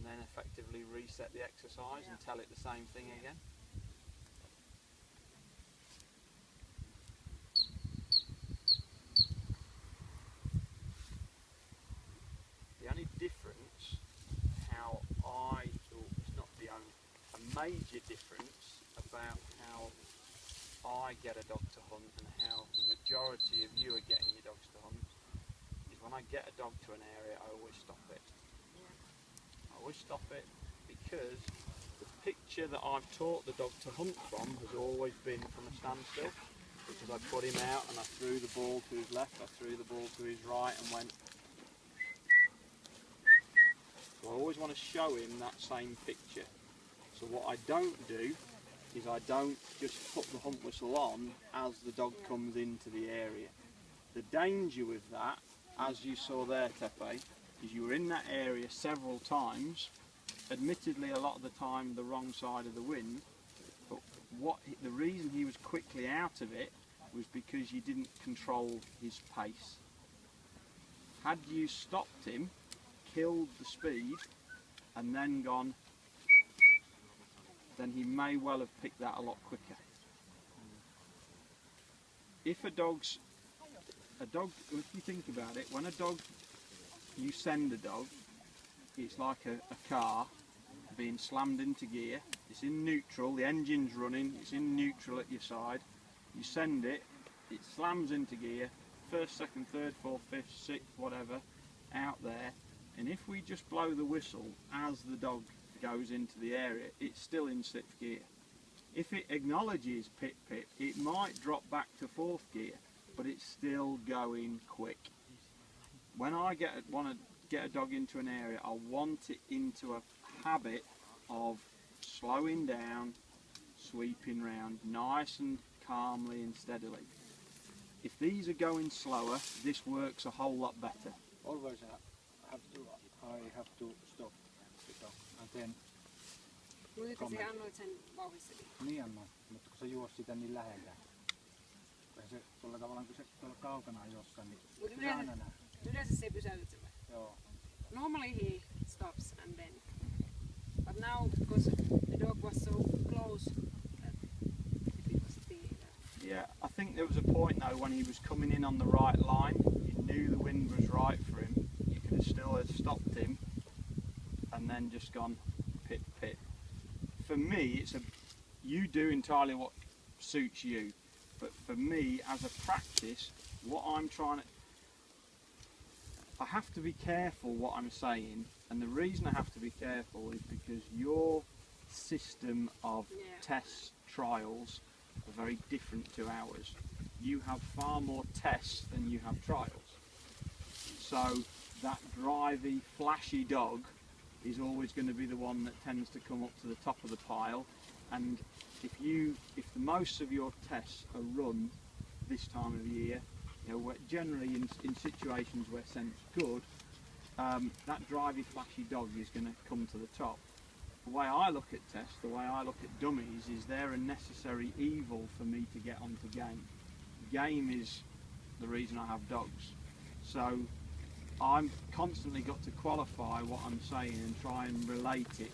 then effectively reset the exercise and tell it the same thing again. The only difference, how I thought, it's not the only, a major difference about how I get a dog to hunt and how the majority of you are getting your dogs to hunt is when I get a dog to an area, I always stop it. I always stop it because the picture that I've taught the dog to hunt from has always been from a standstill, because I put him out and I threw the ball to his left, I threw the ball to his right and went. So I always want to show him that same picture. So what I don't do is I don't just put the hunt whistle on as the dog comes into the area. The danger with that, as you saw there, Tepe, is you were in that area several times, admittedly a lot of the time the wrong side of the wind, but the reason he was quickly out of it was because you didn't control his pace. Had you stopped him, killed the speed, and then gone, then he may well have picked that a lot quicker. If a dog, if you think about it, when a dog, you send a dog, it's like a car being slammed into gear, it's in neutral, the engine's running, it's in neutral at your side, you send it, it slams into gear, first, second, third, fourth, fifth, sixth, whatever, out there, and if we just blow the whistle as the dog goes into the area, it's still in sixth gear. If it acknowledges pip pip, it might drop back to fourth gear, but it's still going quick. When I want to get a dog into an area, I want it into a habit of slowing down, sweeping round, nice and calmly and steadily. If these are going slower, this works a whole lot better. Always I have to stop the dog and then. Kuinka sä annoit sen vauhdisseli? Niin annoin, mutta kun se juosi sitä niin lähellä. Se tuolla tavallaan kun se tuolla kaukana on jossain, niin se aina näe. Yleensä se pysäytät sen vai? Joo. Normally he stops and then. But now because the dog was so close that it was the... Yeah, I think there was a point though when he was coming in on the right line, you knew the wind was right for him, you could have still have stopped him and then just gone pip pip. For me, you do entirely what suits you, but for me as a practice, what I'm trying to, I have to be careful what I'm saying, and the reason I have to be careful is because your system of tests, trials are very different to ours. You have far more tests than you have trials. So that drivey, flashy dog is always going to be the one that tends to come up to the top of the pile, and if the most of your tests are run this time of year, you know, generally in situations where scent's good, that drivey, flashy dog is going to come to the top. The way I look at tests, the way I look at dummies, is they're a necessary evil for me to get onto game. Game is the reason I have dogs. So I'm constantly got to qualify what I'm saying and try and relate it